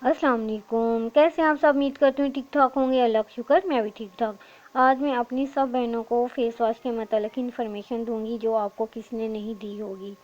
अस्सलाम वालेकुम। कैसे हैं आप सब? उम्मीद करती हूँ ठीक ठाक होंगे। अल्लाह का शुक्र, मैं भी ठीक ठाक। आज मैं अपनी सब बहनों को फेस वॉश के मतलब इन्फॉर्मेशन दूंगी जो आपको किसी ने नहीं दी होगी।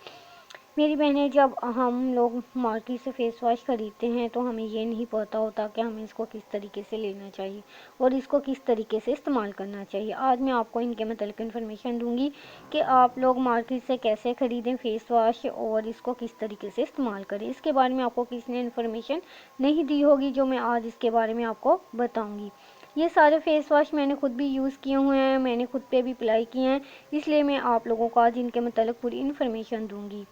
मेरी बहनें, जब हम लोग मार्केट से फेस वॉश ख़रीदते हैं तो हमें ये नहीं पता होता कि हमें इसको किस तरीके से लेना चाहिए और इसको किस तरीके से इस्तेमाल करना चाहिए। आज मैं आपको इनके मतलब इन्फॉर्मेशन दूंगी कि आप लोग मार्केट से कैसे ख़रीदें फेस वॉश और इसको किस तरीके से इस्तेमाल करें। इसके बारे में आपको किसी ने इन्फॉर्मेशन नहीं दी होगी जो मैं आज इसके बारे में आपको बताऊँगी। ये सारे फेस वॉश मैंने खुद भी यूज़ किए हुए हैं, मैंने खुद पे भी अप्लाई किए हैं, इसलिए मैं आप लोगों को आज इनके मतलब पूरी इन्फॉर्मेशन दूंगी।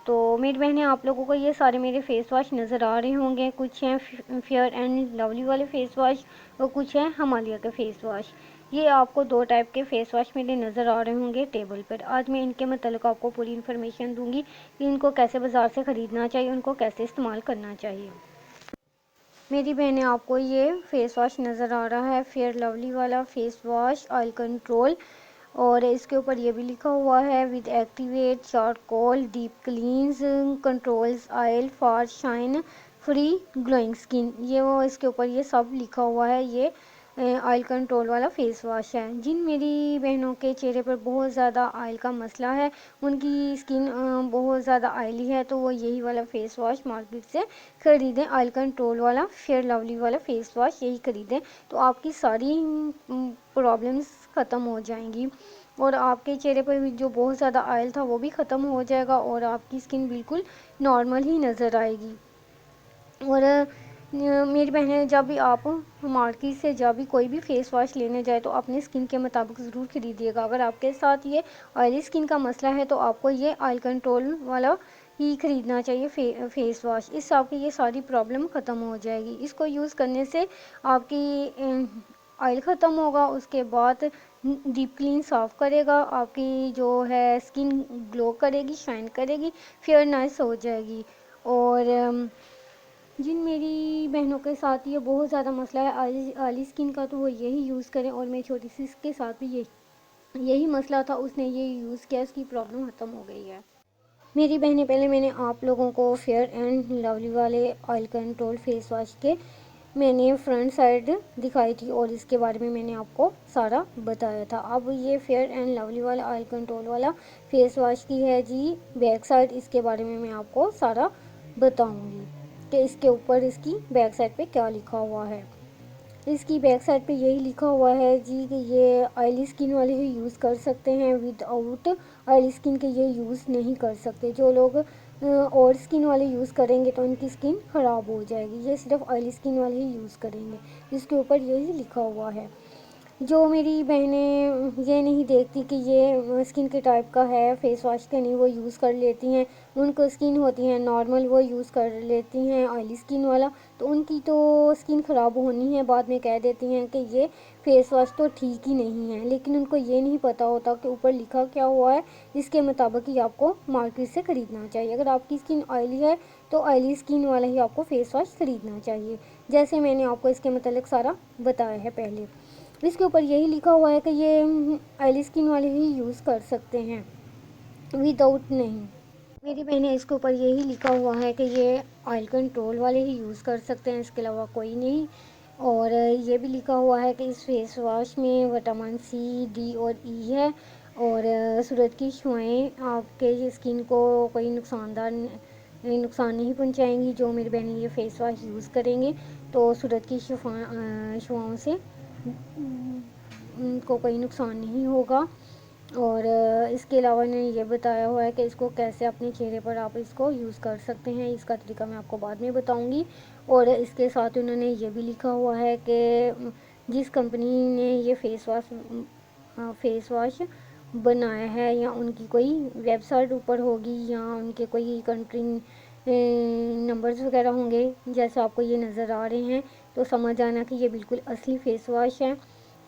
तो मेरी बहनें, आप लोगों को ये सारे मेरे फेस वॉश नज़र आ रहे होंगे। कुछ हैं फेयर एंड लवली वाले फेस वॉश और कुछ हैं हिमालय के फेस वॉश। ये आपको दो टाइप के फेस वॉश मेरे नज़र आ रहे होंगे टेबल पर। आज मैं इनके मतलब आपको पूरी इन्फॉर्मेशन दूंगी कि इनको कैसे बाज़ार से ख़रीदना चाहिए, उनको कैसे इस्तेमाल करना चाहिए। मेरी बहनें, आपको ये फेस वॉश नज़र आ रहा है फेयर लवली वाला फेस वॉश ऑयल कंट्रोल, और इसके ऊपर ये भी लिखा हुआ है with activate charcoal deep क्लींस controls oil for shine free glowing skin. ये वो इसके ऊपर ये सब लिखा हुआ है। ये ऑयल कंट्रोल वाला फेस वॉश है। जिन मेरी बहनों के चेहरे पर बहुत ज़्यादा ऑयल का मसला है, उनकी स्किन बहुत ज़्यादा ऑयली है, तो वो यही वाला फेस वॉश मार्केट से ख़रीदें। ऑयल कंट्रोल वाला फेयर लवली वाला फेस वॉश यही ख़रीदें, तो आपकी सारी प्रॉब्लम्स ख़त्म हो जाएंगी और आपके चेहरे पर भी जो बहुत ज़्यादा ऑयल था वो भी ख़त्म हो जाएगा और आपकी स्किन बिल्कुल नॉर्मल ही नज़र आएगी। और मेरी बहनें, जब भी आप मार्केट से जब भी कोई भी फेस वॉश लेने जाए तो अपने स्किन के मुताबिक ज़रूर ख़रीदिएगा। अगर आपके साथ ये ऑयली स्किन का मसला है तो आपको ये ऑयल कंट्रोल वाला ही ख़रीदना चाहिए फेस वॉश। इससे आपकी ये सारी प्रॉब्लम ख़त्म हो जाएगी। इसको यूज़ करने से आपकी ऑयल ख़त्म होगा, उसके बाद डीप क्लीन साफ़ करेगा, आपकी जो है स्किन ग्लो करेगी, शाइन करेगी, फेयरनेस हो जाएगी। और जिन मेरी बहनों के साथ ये बहुत ज़्यादा मसला है ऑयली स्किन का, तो वो यही यूज़ करें। और मेरी छोटी सी के साथ भी यही मसला था, उसने ये यूज़ किया, उसकी प्रॉब्लम ख़त्म हो गई है। मेरी बहनें, पहले मैंने आप लोगों को फेयर एंड लवली वाले ऑयल कंट्रोल फेस वॉश के मैंने फ्रंट साइड दिखाई थी और इसके बारे में मैंने आपको सारा बताया था। अब ये फेयर एंड लवली वाला ऑयल कंट्रोल वाला फेस वॉश की है जी बैक साइड। इसके बारे में मैं आपको सारा बताऊंगी कि इसके ऊपर इसकी बैक साइड पे क्या लिखा हुआ है। इसकी बैक साइड पे यही लिखा हुआ है जी कि ये ऑयली स्किन वाले ही यूज़ कर सकते हैं, विदाउट ऑयली स्किन के ये यूज़ नहीं कर सकते। जो लोग और स्किन वाले यूज़ करेंगे तो उनकी स्किन ख़राब हो जाएगी। ये सिर्फ ऑयली स्किन वाले ही यूज़ करेंगे, इसके ऊपर यही लिखा हुआ है। जो मेरी बहनें ये नहीं देखती कि ये स्किन के टाइप का है फेस वॉश के, नहीं वो यूज़ कर लेती हैं, उनको स्किन होती है नॉर्मल, वो यूज़ कर लेती हैं ऑयली स्किन वाला, तो उनकी तो स्किन ख़राब होनी है। बाद में कह देती हैं कि ये फेस वॉश तो ठीक ही नहीं है, लेकिन उनको ये नहीं पता होता कि ऊपर लिखा क्या हुआ है। इसके मुताबिक ही आपको मार्केट से ख़रीदना चाहिए। अगर आपकी स्किन ऑयली है तो ऑयली स्किन वाला ही आपको फेस वॉश ख़रीदना चाहिए, जैसे मैंने आपको इसके मतलब सारा बताया है पहले। इसके ऊपर यही लिखा हुआ है कि ये ऑयली स्किन वाले ही यूज़ कर सकते हैं, विदाउट नहीं। मेरी बहनें, इसके ऊपर यही लिखा हुआ है कि ये ऑयल कंट्रोल वाले ही यूज़ कर सकते हैं, इसके अलावा कोई नहीं। और ये भी लिखा हुआ है कि इस फेस वॉश में विटामिन सी, डी और ई है और सूरज की छुआएँ आपके स्किन को कोई नुकसान नहीं पहुंचाएंगी। जो मेरी बहनें ये फेस वॉश यूज़ करेंगे तो सूरज की छुआओं से उनको कोई नुकसान नहीं होगा। और इसके अलावा इन्होंने ये बताया हुआ है कि इसको कैसे अपने चेहरे पर आप इसको यूज़ कर सकते हैं। इसका तरीका मैं आपको बाद में बताऊंगी। और इसके साथ उन्होंने ये भी लिखा हुआ है कि जिस कंपनी ने ये फेस वॉश बनाया है या उनकी कोई वेबसाइट ऊपर होगी या उनके कोई कंट्री नंबर्स वगैरह होंगे, जैसे आपको ये नज़र आ रहे हैं, तो समझ आना कि ये बिल्कुल असली फेस वॉश है।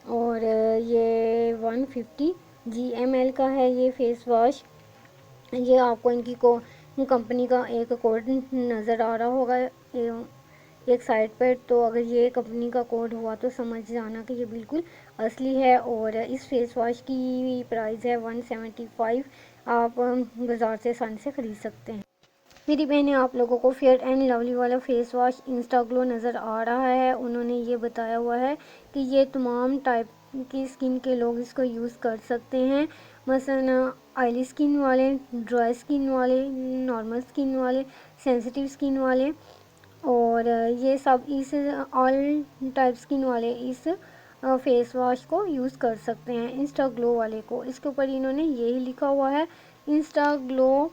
और ये 150 GML का है ये फेस वॉश। ये आपको इनकी कंपनी का एक कोड नज़र आ रहा होगा एक साइड पर, तो अगर ये कंपनी का कोड हुआ तो समझ जाना कि ये बिल्कुल असली है। और इस फेस वॉश की प्राइस है 175। आप बाज़ार से आसानी से ख़रीद सकते हैं। मेरी बहनें, आप लोगों को फेयर एंड लवली वाला फेस वॉश इंस्टा ग्लो नज़र आ रहा है। उन्होंने ये बताया हुआ है कि ये तमाम टाइप की स्किन के लोग इसको यूज़ कर सकते हैं। मसलन ऑयली स्किन वाले, ड्राई स्किन वाले, नॉर्मल स्किन वाले, सेंसिटिव स्किन वाले, और ये सब इस ऑल टाइप स्किन वाले इस फेस वॉश को यूज़ कर सकते हैं, इंस्टा ग्लो वाले को। इसके ऊपर इन्होंने यही लिखा हुआ है, Insta glow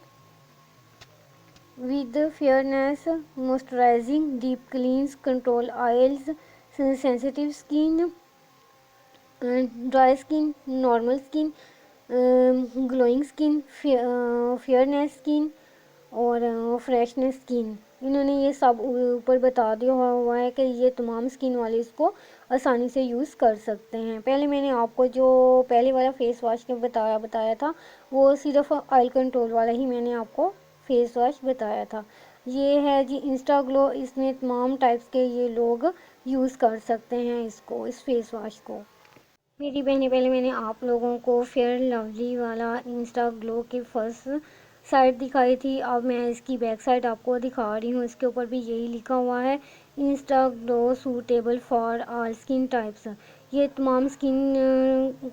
with fairness, moisturizing, deep cleans, control oils, sensitive skin, dry skin, normal skin, glowing skin, fairness skin और फ्रेशनेस स्किन। इन्होंने ये सब ऊपर बता दिया हुआ है कि ये तमाम स्किन वाले इसको आसानी से यूज़ कर सकते हैं। पहले मैंने आपको जो पहले वाला फेस वॉश के बताया था, वो सिर्फ ऑयल कंट्रोल वाला ही मैंने आपको फेस वॉश बताया था। ये है जी इंस्टा ग्लो, इसमें तमाम टाइप्स के ये लोग यूज़ कर सकते हैं इसको, इस फेस वॉश को। मेरी बहनें, पहले मैंने आप लोगों को फेयर लवली वाला इंस्टा ग्लो की फर्स्ट साइड दिखाई थी। अब मैं इसकी बैक साइड आपको दिखा रही हूँ। इसके ऊपर भी यही लिखा हुआ है, Insta glow suitable for all skin types. ये तमाम स्किन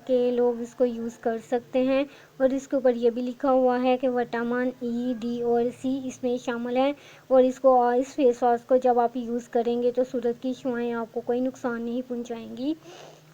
के लोग इसको यूज़ कर सकते हैं। और इसके ऊपर ये भी लिखा हुआ है कि विटामिन ई, डी और सी इसमें शामिल है। और इस फेस वॉश को जब आप यूज़ करेंगे तो सूरज की छुआएँ आपको कोई नुकसान नहीं पहुँचाएंगी।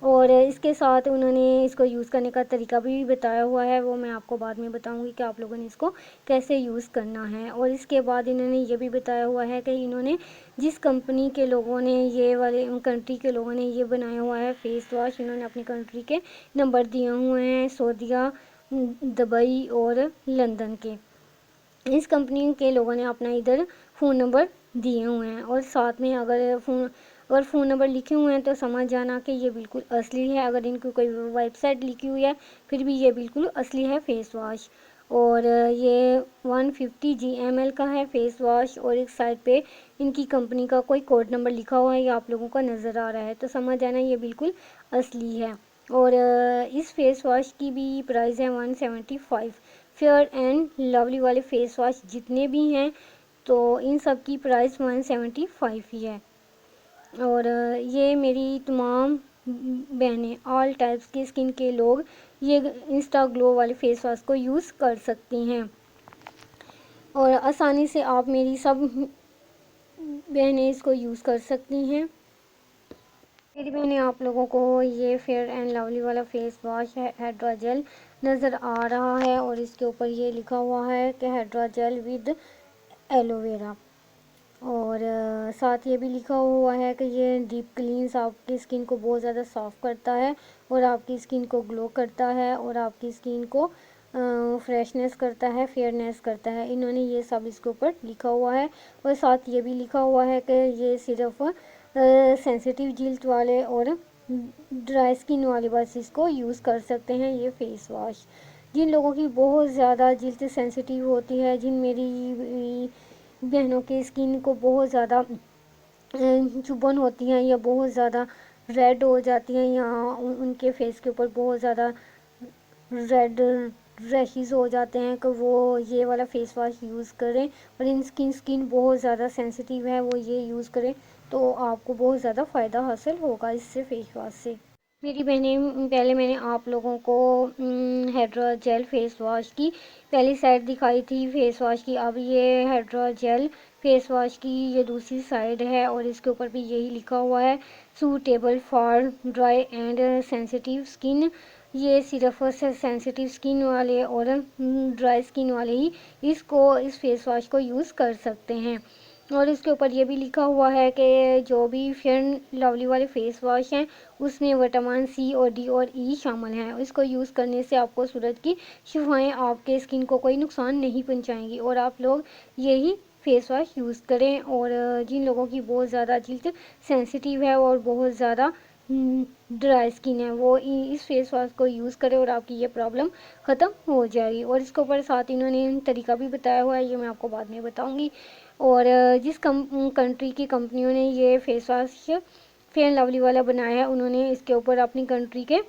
और इसके साथ उन्होंने इसको यूज़ करने का तरीका भी बताया हुआ है, वो मैं आपको बाद में बताऊंगी कि आप लोगों ने इसको कैसे यूज़ करना है। और इसके बाद इन्होंने ये भी बताया हुआ है कि इन्होंने जिस कंपनी के लोगों ने ये वाले कंट्री के लोगों ने ये बनाया हुआ है फेस वॉश, इन्होंने अपनी कंट्री के नंबर दिए हुए हैं, सऊदीया, दुबई और लंदन के। इस कंपनी के लोगों ने अपना इधर फ़ोन नंबर दिए हुए हैं। और साथ में अगर फ़ोन नंबर लिखे हुए हैं तो समझ जाना कि ये बिल्कुल असली है। अगर इनकी कोई वेबसाइट लिखी हुई है फिर भी ये बिल्कुल असली है फेस वॉश। और ये 150 GML का है फेस वॉश। और एक साइड पे इनकी कंपनी का कोई कोड नंबर लिखा हुआ है, ये आप लोगों को नज़र आ रहा है, तो समझ जाना ये बिल्कुल असली है। और इस फेस वॉश की भी प्राइस है 175। फेयर एंड लवली वाले फेस वॉश जितने भी हैं तो इन सब की प्राइस 175 ही है। और ये मेरी तमाम बहनें, ऑल टाइप्स की स्किन के लोग ये इंस्टा ग्लो वाले फेस वॉश को यूज़ कर सकती हैं। और आसानी से आप मेरी सब बहनें इसको यूज़ कर सकती हैं। मेरी बहनें, आप लोगों को ये फेयर एंड लवली वाला फेस वॉश है हाइड्रा जेल नज़र आ रहा है। और इसके ऊपर ये लिखा हुआ है कि हाइड्रा जेल विद एलोवेरा। और साथ ये भी लिखा हुआ है कि ये डीप क्लींस आपकी स्किन को बहुत ज़्यादा सॉफ्ट करता है और आपकी स्किन को ग्लो करता है और आपकी स्किन को फ्रेशनेस करता है, फेयरनेस करता है। इन्होंने ये सब इसके ऊपर लिखा हुआ है। और साथ ये भी लिखा हुआ है कि ये सिर्फ सेंसिटिव जिल्द वाले और ड्राई स्किन वाले बस इसको यूज़ कर सकते हैं ये फेस वॉश। जिन लोगों की बहुत ज़्यादा जिल्द सेंसिटिव होती है, जिन मेरी बहनों की स्किन को बहुत ज़्यादा चुभन होती हैं या बहुत ज़्यादा रेड हो जाती हैं या उनके फेस के ऊपर बहुत ज़्यादा रेड रैशेस हो जाते हैं, कि वो ये वाला फेस वॉश यूज़ करें। और इनकी स्किन बहुत ज़्यादा सेंसिटिव है, वो ये यूज़ करें तो आपको बहुत ज़्यादा फ़ायदा हासिल होगा इससे फेस वॉश से। मेरी बहनें, पहले मैंने आप लोगों को हाइड्रा जेल फेस वॉश की पहली साइड दिखाई थी फेस वॉश की। अब ये हाइड्रा जेल फेस वॉश की ये दूसरी साइड है। और इसके ऊपर भी यही लिखा हुआ है, suitable for dry and sensitive skin. ये सिर्फ सेंसिटिव स्किन वाले और ड्राई स्किन वाले ही इस फेस वॉश को यूज़ कर सकते हैं। और इसके ऊपर ये भी लिखा हुआ है कि जो भी फेयर लवली वाले फेस वॉश हैं उसमें विटामिन सी और डी और ई शामिल हैं। इसको यूज़ करने से आपको सूरज की छुआएं आपके स्किन को कोई नुकसान नहीं पहुंचाएंगी। और आप लोग यही फेस वॉश यूज़ करें। और जिन लोगों की बहुत ज़्यादा जिल्द सेंसिटिव है और बहुत ज़्यादा ड्राई स्किन है वो इस फेस वॉश को यूज़ करें और आपकी ये प्रॉब्लम ख़त्म हो जाएगी। और इसके ऊपर साथ इन्होंने तरीका भी बताया हुआ है, ये मैं आपको बाद में बताऊंगी। और जिस कंट्री की कंपनियों ने ये फेस वॉश फेयर लवली वाला बनाया है, उन्होंने इसके ऊपर अपनी कंट्री के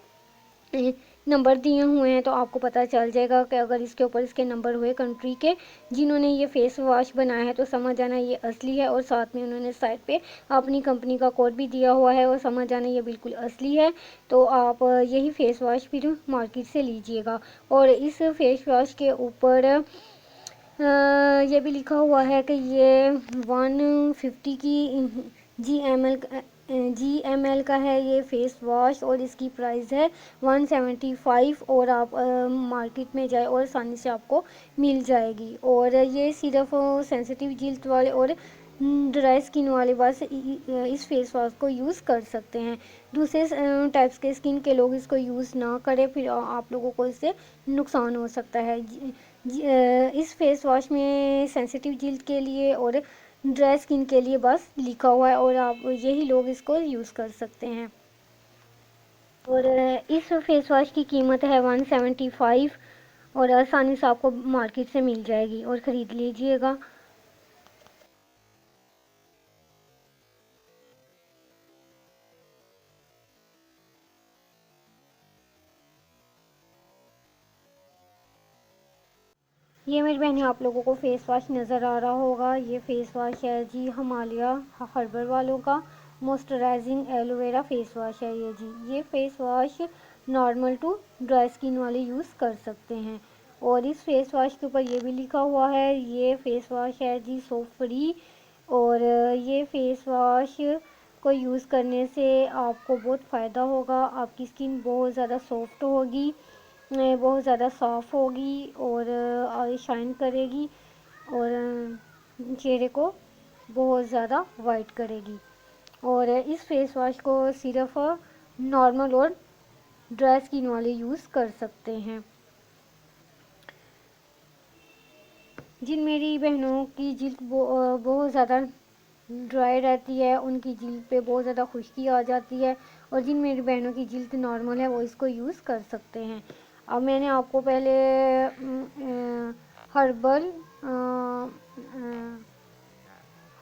नंबर दिए हुए हैं तो आपको पता चल जाएगा कि अगर इसके ऊपर इसके नंबर हुए कंट्री के जिन्होंने ये फेस वॉश बनाया है तो समझ जाना ये असली है, और साथ में उन्होंने साइड पे अपनी कंपनी का कोड भी दिया हुआ है और समझ जाना ये बिल्कुल असली है। तो आप यही फेस वॉश फिर मार्केट से लीजिएगा। और इस फेस वॉश के ऊपर ये भी लिखा हुआ है कि ये 150 की जी एम एल का है ये फेस वॉश, और इसकी प्राइस है 175। और आप मार्केट में जाए और आसानी से आपको मिल जाएगी। और ये सिर्फ सेंसिटिव जिल्द वाले और ड्राई स्किन वाले बस इस फेस वॉश को यूज़ कर सकते हैं। दूसरे टाइप्स के स्किन के लोग इसको यूज़ ना करें, फिर आप लोगों को इससे नुकसान हो सकता है। इस फेस वॉश में सेंसिटिव जिल्द के लिए और ड्राई स्किन के लिए बस लिखा हुआ है, और आप यही लोग इसको यूज़ कर सकते हैं। और इस फेस वॉश की कीमत है 175, और आसानी से आपको मार्केट से मिल जाएगी और ख़रीद लीजिएगा। ये मेरी बहनें आप लोगों को फेस वॉश नज़र आ रहा होगा। ये फेस वॉश है जी हिमालय हर्बल वालों का मॉइस्चराइजिंग एलोवेरा फेस वॉश है ये जी। ये face wash normal to dry skin वाले यूज़ कर सकते हैं। और इस फेस वॉश के ऊपर ये भी लिखा हुआ है ये फेस वॉश है जी सोप फ्री। और ये फेस वॉश को यूज़ करने से आपको बहुत फ़ायदा होगा। आपकी स्किन बहुत ज़्यादा सॉफ्ट होगी, बहुत ज़्यादा साफ़ होगी और शाइन करेगी, और चेहरे को बहुत ज़्यादा वाइट करेगी। और इस फेस वॉश को सिर्फ नॉर्मल और ड्राई स्किन वाले यूज़ कर सकते हैं। जिन मेरी बहनों की जिल्द बहुत ज़्यादा ड्राई रहती है, उनकी जिल्द पे बहुत ज़्यादा खुश्की आ जाती है, और जिन मेरी बहनों की जिल्द नॉर्मल है वो इसको यूज़ कर सकते हैं। अब मैंने आपको पहले herbal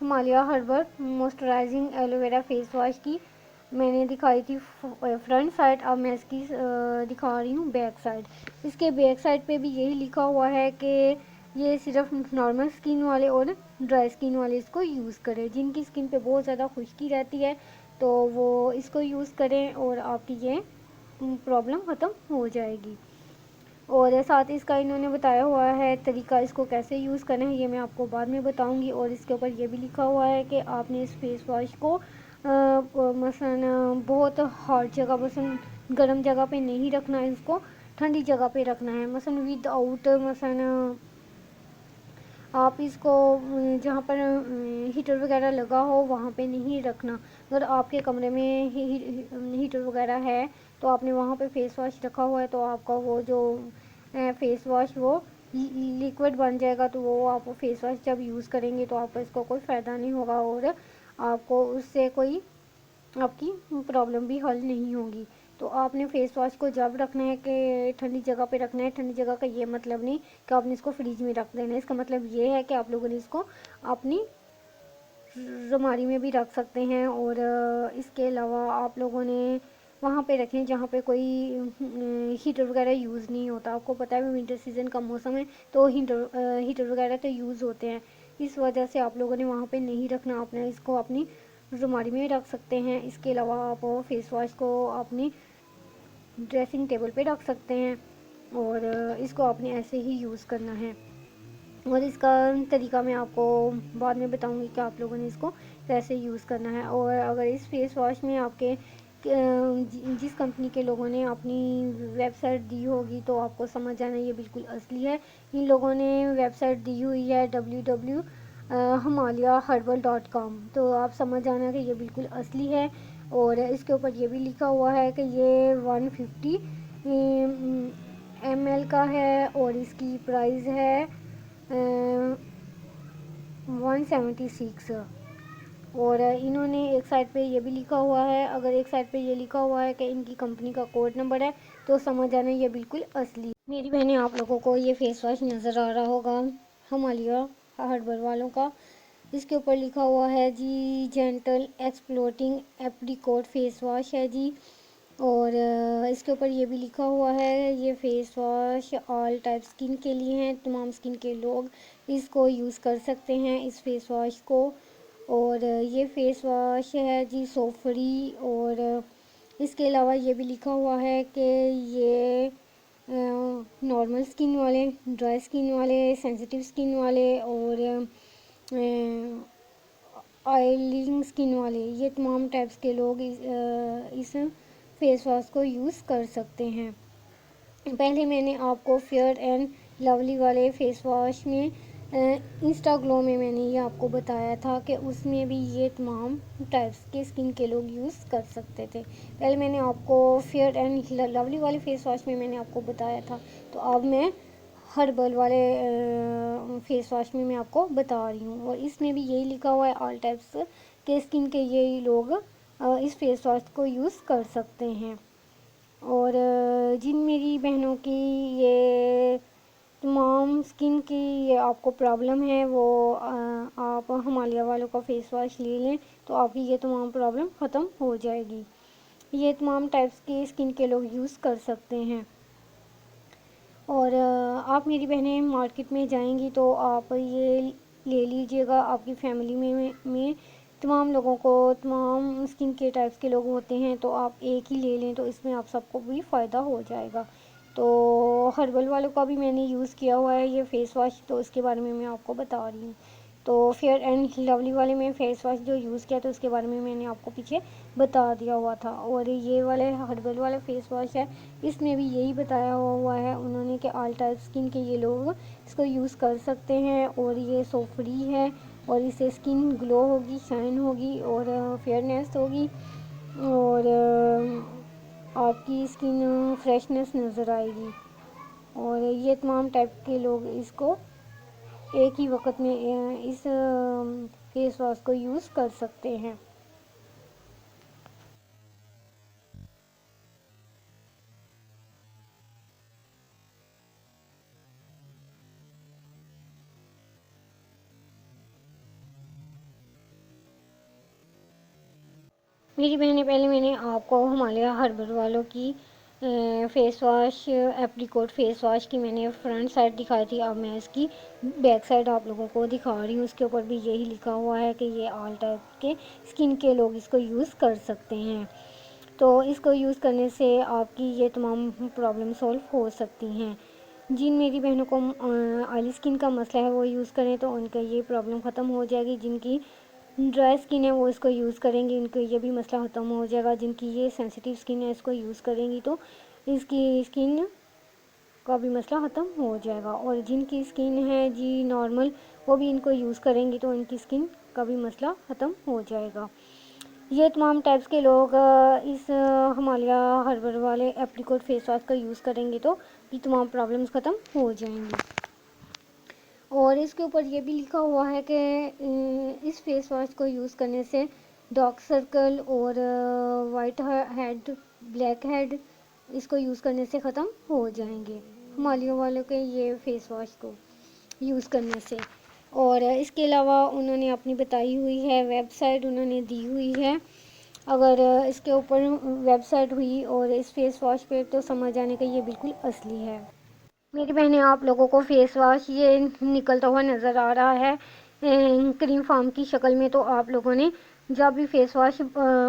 Himalaya herbal moisturising aloe vera face wash की मैंने दिखाई थी फ्रंट साइड। अब मैं इसकी दिखा रही हूँ बैक साइड। इसके बैक साइड पे भी यही लिखा हुआ है कि ये सिर्फ नॉर्मल स्किन वाले और ड्राई स्किन वाले इसको यूज़ करें। जिनकी स्किन पे बहुत ज़्यादा खुश्की रहती है तो वो इसको यूज़ करें और आपकी ये प्रॉब्लम ख़त्म हो जाएगी। और साथ ही इसका इन्होंने बताया हुआ है तरीका इसको कैसे यूज़ करना है, ये मैं आपको बाद में बताऊंगी। और इसके ऊपर ये भी लिखा हुआ है कि आपने इस फेस वॉश को मसलन बहुत हॉट जगह मसलन गर्म जगह पे नहीं रखना है, इसको ठंडी जगह पे रखना है। मसलन विदाउट मसलन आप इसको जहाँ पर हीटर वगैरह लगा हो वहाँ पे नहीं रखना। अगर आपके कमरे में हीटर वगैरह है तो आपने वहाँ पे फेस वॉश रखा हुआ है तो आपका वो जो फेस वॉश वो लिक्विड बन जाएगा, तो वो आप फेस वॉश जब यूज़ करेंगे तो आपको इसको कोई फ़ायदा नहीं होगा और आपको उससे कोई आपकी प्रॉब्लम भी हल नहीं होगी। तो आपने फेस वॉश को जब रखना है कि ठंडी जगह पे रखना है। ठंडी जगह का ये मतलब नहीं कि आपने इसको फ्रिज में रख देना है, इसका मतलब ये है कि आप लोगों ने इसको अपनी अलमारी में भी रख सकते हैं। और इसके अलावा आप लोगों ने वहाँ पे रखें जहाँ पे कोई हीटर वगैरह यूज़ नहीं होता। आपको पता है विंटर सीज़न का मौसम है तो हीटर वगैरह तो यूज़ होते हैं, इस वजह से आप लोगों ने वहाँ पे नहीं रखना। आपने इसको अपनी अलमारी में रख सकते हैं। इसके अलावा आप फेस वॉश को अपनी ड्रेसिंग टेबल पे रख सकते हैं और इसको आपने ऐसे ही यूज़ करना है। और इसका तरीका मैं आपको बाद में बताऊंगी कि आप लोगों ने इसको कैसे यूज़ करना है। और अगर इस फेस वॉश में आपके जिस कंपनी के लोगों ने अपनी वेबसाइट दी होगी तो आपको समझ जाना ये बिल्कुल असली है। इन लोगों ने वेबसाइट दी हुई है www.himalaya.herbal.com, तो आप समझ जाना कि ये बिल्कुल असली है। और इसके ऊपर ये भी लिखा हुआ है कि ये 150 ml का है और इसकी प्राइस है 176। और इन्होंने एक साइड पे ये भी लिखा हुआ है, अगर एक साइड पे ये लिखा हुआ है कि इनकी कंपनी का कोड नंबर है तो समझ जाना ये बिल्कुल असली। मेरी बहनें आप लोगों को ये फेस वॉश नज़र आ रहा होगा हिमालय हर्बल वालों का। इसके ऊपर लिखा हुआ है जी gentle exfoliating apricot face wash है जी। और इसके ऊपर ये भी लिखा हुआ है ये face wash all type skin के लिए हैं, तमाम स्किन के लोग इसको यूज़ कर सकते हैं इस फेस वॉश को। और ये फेस वॉश है जी सोप फ्री। और इसके अलावा ये भी लिखा हुआ है कि ये नॉर्मल स्किन वाले, ड्राई स्किन वाले, सेंसिटिव स्किन वाले और ऑयलिंग स्किन वाले, ये तमाम टाइप्स के लोग इस फेस वॉश को यूज़ कर सकते हैं। पहले मैंने आपको फेयर एंड लवली वाले फेस वॉश में इंस्टा ग्लो में मैंने ये आपको बताया था कि उसमें भी ये तमाम टाइप्स के स्किन के लोग यूज़ कर सकते थे। पहले मैंने आपको फेयर एंड लवली वाले फेस वॉश में मैंने आपको बताया था, तो अब मैं हर्बल वाले फेस वॉश में मैं आपको बता रही हूँ। और इसमें भी यही लिखा हुआ है ऑल टाइप्स के स्किन के ये लोग इस फेस वॉश को यूज़ कर सकते हैं। और जिन मेरी बहनों की ये तमाम स्किन की ये आपको प्रॉब्लम है वो आप हिमालय वालों का फेस वॉश ले लें तो आपकी ये तमाम प्रॉब्लम ख़त्म हो जाएगी। ये तमाम टाइप्स के स्किन के लोग यूज़ कर सकते हैं। और आप मेरी बहनें मार्केट में जाएंगी तो आप ये ले लीजिएगा, आपकी फैमिली में तमाम लोगों को तमाम स्किन के टाइप्स के लोग होते हैं, तो आप एक ही ले लें तो इसमें आप सबको भी फ़ायदा हो जाएगा। तो हर्बल वालों का भी मैंने यूज़ किया हुआ है ये फ़ेस वॉश, तो उसके बारे में मैं आपको बता रही हूँ। तो फेयर एंड लवली वाले में फ़ेस वॉश जो यूज़ किया तो उसके बारे में मैंने आपको पीछे बता दिया हुआ था। और ये वाले हर्बल वाला फ़ेस वॉश है, इसमें भी यही बताया हुआ है उन्होंने कि ऑल टाइप स्किन के ये लोग इसको यूज़ कर सकते हैं। और ये सोप फ्री है और इससे स्किन ग्लो होगी, शाइन होगी और फेयरनेस होगी और आपकी स्किन फ्रेशनेस नज़र आएगी। और ये तमाम टाइप के लोग इसको एक ही वक्त में इस फेस वॉश को यूज़ कर सकते हैं। मेरी बहनें, पहले मैंने आपको हिमालय हर्बल वालों की face wash apricot face wash की मैंने फ्रंट साइड दिखाई थी। अब मैं इसकी बैक साइड आप लोगों को दिखा रही हूँ। उसके ऊपर भी यही लिखा हुआ है कि ये ऑल टाइप के स्किन के लोग इसको यूज़ कर सकते हैं। तो इसको यूज़ करने से आपकी ये तमाम प्रॉब्लम सॉल्व हो सकती हैं। जिन मेरी बहनों को ऑयली स्किन का मसला है वो यूज़ करें तो उनका ये प्रॉब्लम ख़त्म हो जाएगी। जिनकी ड्राई स्किन है वो इसको यूज़ करेंगी, इनको ये भी मसला ख़त्म हो जाएगा। जिनकी ये सेंसिटिव स्किन है इसको यूज़ करेंगी तो इसकी स्किन का भी मसला ख़त्म हो जाएगा। और जिनकी स्किन है जी नॉर्मल, वो भी इनको यूज़ करेंगी तो इनकी स्किन का भी मसला ख़त्म हो जाएगा। ये तमाम टाइप्स के लोग इस हिमालय हर्बल वाले एप्रीकोट फेस वॉश का यूज़ करेंगे तो ये तमाम प्रॉब्लम्स ख़त्म हो जाएंगी। और इसके ऊपर ये भी लिखा हुआ है कि इस फेस वॉश को यूज़ करने से डार्क सर्कल और वाइट हेड, ब्लैक हेड इसको यूज़ करने से ख़त्म हो जाएंगे हिमालय वालों के ये फेस वॉश को यूज़ करने से। और इसके अलावा उन्होंने अपनी बताई हुई है वेबसाइट उन्होंने दी हुई है। अगर इसके ऊपर वेबसाइट हुई और इस फेस वॉश पे तो समझ जाने का ये बिल्कुल असली है। मेरी बहनें, आप लोगों को फेस वॉश ये निकलता हुआ नज़र आ रहा है क्रीम फार्म की शक्ल में। तो आप लोगों ने जब भी फेस वॉश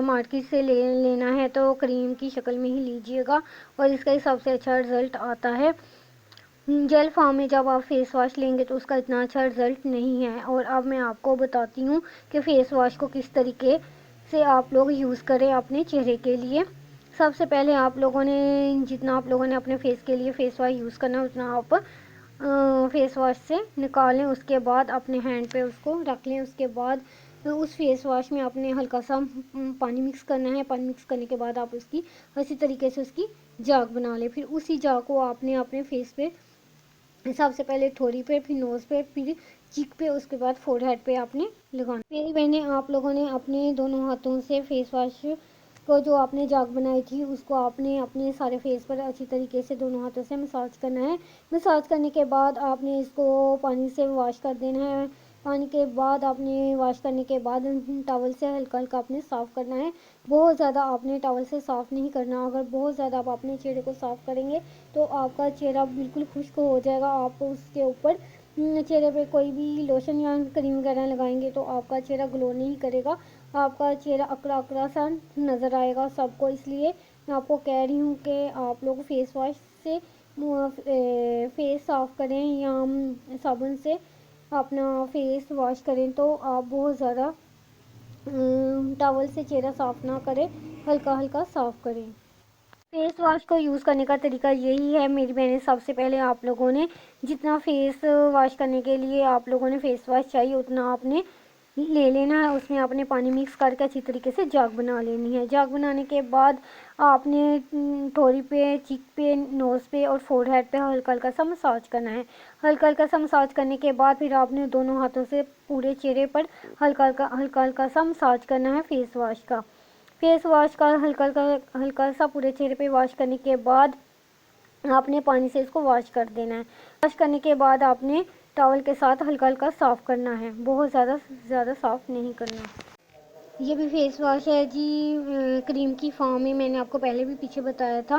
मार्केट से लेना है तो क्रीम की शक्ल में ही लीजिएगा और इसका ही सबसे अच्छा रिज़ल्ट आता है। जेल फॉर्म में जब आप फेस वॉश लेंगे तो उसका इतना अच्छा रिज़ल्ट नहीं है। और अब मैं आपको बताती हूँ कि फ़ेस वॉश को किस तरीके से आप लोग यूज़ करें अपने चेहरे के लिए। सबसे पहले आप लोगों ने जितना आप लोगों ने अपने फेस के लिए फ़ेस वॉश यूज़ करना है उतना आप फेस वॉश से निकालें। उसके बाद अपने हैंड पे उसको रख लें। उसके बाद उस फेस वॉश में आपने हल्का सा पानी मिक्स करना है। पानी मिक्स करने के बाद आप उसकी अच्छी तरीके से उसकी जाग बना लें। फिर उसी जाग को आपने अपने फेस पे सबसे पहले ठोड़ी पे, फिर नोज़ पे, फिर चीक पे, उसके बाद फोरहेड पे आपने लगाना। मेरी बहनें, आप लोगों ने अपने दोनों हाथों से फेस वॉश को जो आपने जाग बनाई थी उसको आपने अपने सारे फेस पर अच्छी तरीके से दोनों हाथों से मसाज करना है। मसाज करने के बाद आपने इसको पानी से वॉश कर देना है। पानी के बाद आपने वॉश करने के बाद टॉवल से हल्का हल्का आपने साफ़ करना है। बहुत ज़्यादा आपने टॉवल से साफ़ नहीं करना। अगर बहुत ज़्यादा आप अपने चेहरे को साफ़ करेंगे तो आपका चेहरा बिल्कुल खुश्क हो जाएगा। आप उसके ऊपर चेहरे पे कोई भी लोशन या क्रीम वगैरह लगाएंगे तो आपका चेहरा ग्लो नहीं करेगा। आपका चेहरा अकड़ा अकड़ा सा नज़र आएगा सबको। इसलिए मैं आपको कह रही हूँ कि आप लोग फेस वॉश से फेस साफ़ करें या साबुन से अपना फेस वॉश करें तो आप बहुत ज़्यादा टॉवल से चेहरा साफ़ ना करें, हल्का हल्का साफ़ करें। फेस वॉश को यूज़ करने का तरीका यही है मेरी बहनें। सबसे पहले आप लोगों ने जितना फेस वॉश करने के लिए आप लोगों ने फेस वॉश चाहिए उतना आपने ले लेना है। उसमें आपने पानी मिक्स करके अच्छी तरीके से जाग बना लेनी है। जाग बनाने के बाद आपने ठोड़ी पे, चीक पे, नोज़ पे और फोरहेड पे हल्का हल्का सा मसाज करना है। हल्का हल्का सा मसाज करने के बाद फिर आपने दोनों हाथों से पूरे चेहरे पर हल्का हल्का सा मसाज करना है फेस वॉश का। फेस वॉश का हल्का सा पूरे चेहरे पे वॉश करने के बाद आपने पानी से इसको वॉश कर देना है। वॉश करने के बाद आपने टॉवल के साथ हल्का हल्का साफ़ करना है, बहुत ज़्यादा साफ़ नहीं करना। ये भी फेस वॉश है जी, क्रीम की फॉर्म में। मैंने आपको पहले भी पीछे बताया था।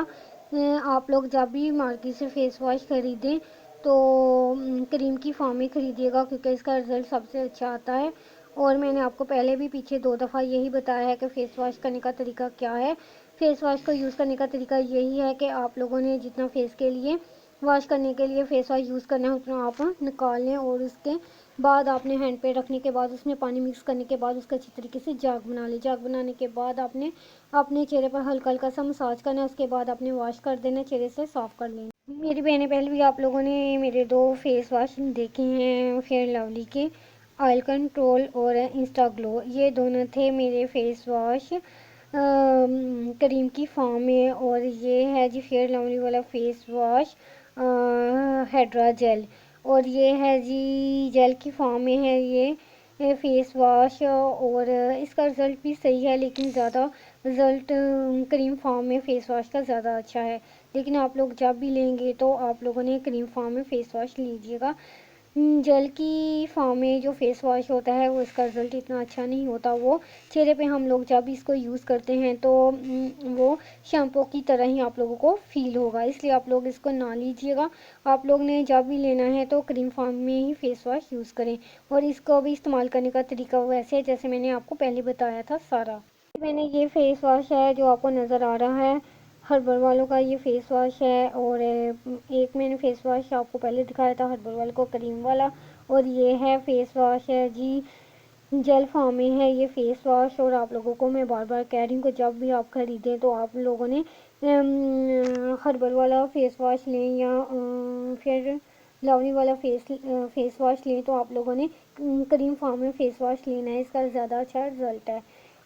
आप लोग जब भी मार्केट से फेस वॉश खरीदें तो क्रीम की फॉर्म में ख़रीदिएगा क्योंकि इसका रिज़ल्ट सबसे अच्छा आता है। और मैंने आपको पहले भी पीछे 2 दफ़ा यही बताया है कि फ़ेस वॉश करने का तरीका क्या है। फ़ेस वॉश को यूज़ करने का तरीका यही है कि आप लोगों ने जितना फ़ेस के लिए वॉश करने के लिए फ़ेस वॉश यूज़ करना है उतना आप निकाल लें और उसके बाद आपने हैंड पे रखने के बाद उसमें पानी मिक्स करने के बाद उसका अच्छी तरीके से जाग बना ले। जाग बनाने के बाद आपने अपने चेहरे पर हल्का हल्का सा मसाज करना है। उसके बाद आपने वॉश कर देना, चेहरे से साफ़ कर लेना। मेरी बहनें, पहले भी आप लोगों ने मेरे 2 फेस वॉश देखे हैं फेयर लवली के, ऑयल कंट्रोल और इंस्टा ग्लो। ये दोनों थे मेरे फेस वॉश क्रीम की फॉर्म में। और ये है जी फेयर लवली वाला फेस वॉश हाइड्रा जेल। और ये है जी जेल की फॉर्म में है ये फेस वॉश। और इसका रिज़ल्ट भी सही है लेकिन ज़्यादा रिज़ल्ट क्रीम फॉर्म में फेस वॉश का ज़्यादा अच्छा है। लेकिन आप लोग जब भी लेंगे तो आप लोगों ने क्रीम फॉर्म में फेस वॉश लीजिएगा। जेल की फॉर्म में जो फेस वॉश होता है वो इसका रिज़ल्ट इतना अच्छा नहीं होता। वो चेहरे पे हम लोग जब इसको यूज़ करते हैं तो वो शैम्पू की तरह ही आप लोगों को फ़ील होगा। इसलिए आप लोग इसको ना लीजिएगा। आप लोग ने जब भी लेना है तो क्रीम फॉर्म में ही फेस वॉश यूज़ करें। और इसको भी इस्तेमाल करने का तरीका वैसे जैसे मैंने आपको पहले बताया था सारा। मैंने ये फेस वॉश है जो आपको नज़र आ रहा है, हर्बल वालों का ये फेस वॉश है। और एक मैंने फेस वॉश आपको पहले दिखाया था हर्बल वालों को, क्रीम वाला। और ये है फेस वॉश है जी, जेल फॉर्म में है ये फेस वॉश। और आप लोगों को मैं बार बार कह रही हूँ कि जब भी आप खरीदें तो आप लोगों ने हर्बल वाला फेस वॉश लें या फिर लवली वाला फेस वॉश लें तो आप लोगों ने क्रीम फॉर्म में फेस वॉश लेना है। इसका ज़्यादा अच्छा रिज़ल्ट है।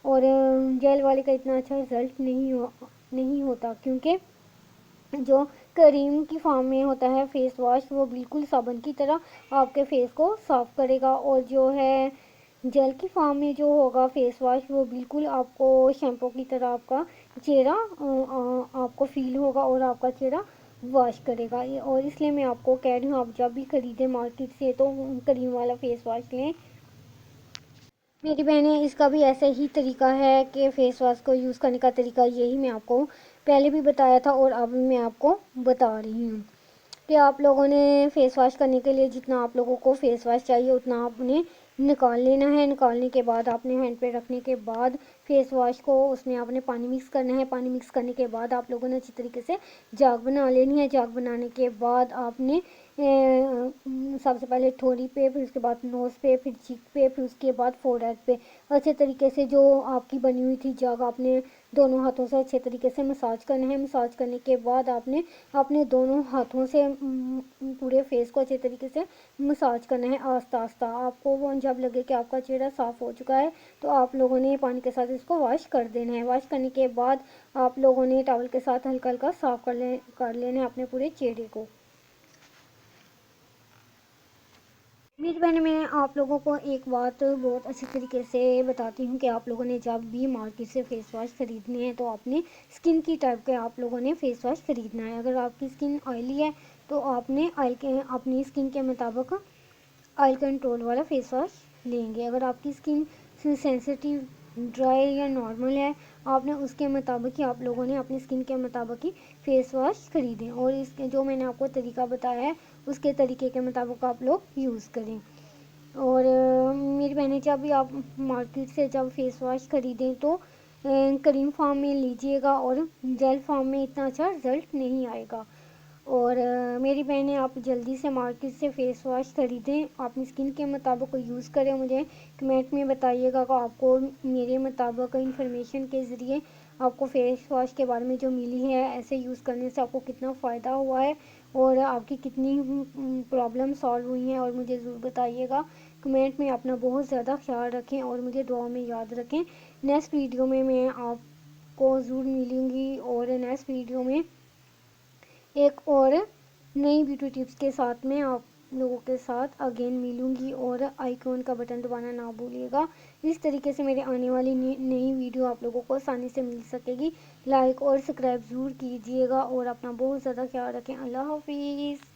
और जेल वाले का इतना अच्छा रिज़ल्ट नहीं होता क्योंकि जो क्रीम की फॉर्म में होता है फेस वॉश वो बिल्कुल साबुन की तरह आपके फेस को साफ़ करेगा। और जो है जेल की फॉर्म में जो होगा फेस वॉश वो बिल्कुल आपको शैम्पू की तरह आपका चेहरा आपको फ़ील होगा और आपका चेहरा वॉश करेगा। और इसलिए मैं आपको कह रही हूँ आप जब भी ख़रीदें मार्केट से तो क्रीम वाला फेस वॉश लें। मेरी बहनें, इसका भी ऐसा ही तरीका है कि फ़ेस वॉश को यूज़ करने का तरीका यही मैं आपको पहले भी बताया था और अब मैं आपको बता रही हूँ कि आप लोगों ने फ़ेस वॉश करने के लिए जितना आप लोगों को फ़ेस वॉश चाहिए उतना आपने निकाल लेना है। निकालने के बाद आपने हैंड पे रखने के बाद फ़ेस वॉश को उसमें आपने पानी मिक्स करना है। पानी मिक्स करने के बाद आप लोगों ने अच्छी तरीके से जाग बना लेनी है। जाग बनाने के बाद आपने सबसे पहले ठोड़ी पे, फिर उसके बाद नोज़ पे, फिर चीक पे, फिर उसके बाद फोरहेड पे अच्छे तरीके से जो आपकी बनी हुई थी जाग आपने दोनों हाथों से अच्छे तरीके से मसाज करना है। मसाज करने के बाद आपने अपने दोनों हाथों से पूरे फेस को अच्छे तरीके से मसाज करना है आस्ता आस्ता। आपको वो जब लगे कि आपका चेहरा साफ़ हो चुका है तो आप लोगों ने पानी के साथ इसको वॉश कर देना है। वॉश करने के बाद आप लोगों ने टॉवल के साथ हल्का हल्का साफ़ कर लेना है अपने पूरे चेहरे को। मेरी बहन, मैं आप लोगों को एक बात बहुत अच्छी तरीके से बताती हूँ कि आप लोगों ने जब भी मार्केट से फ़ेस वॉश ख़रीदने हैं तो अपने स्किन की टाइप के आप लोगों ने फ़ेस वॉश ख़रीदना है। अगर आपकी स्किन ऑयली है तो आपने ऑयल के अपनी स्किन के मुताबिक ऑयल कंट्रोल वाला फेस वॉश लेंगे। अगर आपकी स्किन सेंसिटिव, ड्राई या नॉर्मल है, आपने उसके मुताबिक ही, आप लोगों ने अपनी स्किन के मुताबिक ही फेस वॉश खरीदें और इसके जो मैंने आपको तरीका बताया है उसके तरीके के मुताबिक आप लोग यूज़ करें। और मेरी बहनें, जब भी आप मार्केट से जब फेस वॉश खरीदें तो क्रीम फॉर्म में लीजिएगा और जेल फॉर्म में इतना अच्छा रिजल्ट नहीं आएगा। और मेरी बहनें, आप जल्दी से मार्केट से फेस वॉश खरीदें, अपनी स्किन के मुताबिक यूज़ करें। मुझे कमेंट में बताइएगा कि आपको मेरे मुताबिक इन्फॉर्मेशन के ज़रिए आपको फेस वॉश के बारे में जो मिली है, ऐसे यूज़ करने से आपको कितना फ़ायदा हुआ है और आपकी कितनी प्रॉब्लम सॉल्व हुई हैं, और मुझे ज़रूर बताइएगा कमेंट में। अपना बहुत ज़्यादा ख्याल रखें और मुझे दुआ में याद रखें। नेक्स्ट वीडियो में मैं आपको ज़रूर मिलूँगी और नेक्स्ट वीडियो में एक और नई ब्यूटी टिप्स के साथ में आप लोगों के साथ अगेन मिलूँगी। और आइकॉन का बटन दबाना ना भूलिएगा। इस तरीके से मेरे आने वाली नई वीडियो आप लोगों को आसानी से मिल सकेगी। लाइक और सब्सक्राइब ज़रूर कीजिएगा और अपना बहुत ज़्यादा ख्याल रखें। अल्लाह हाफिज़।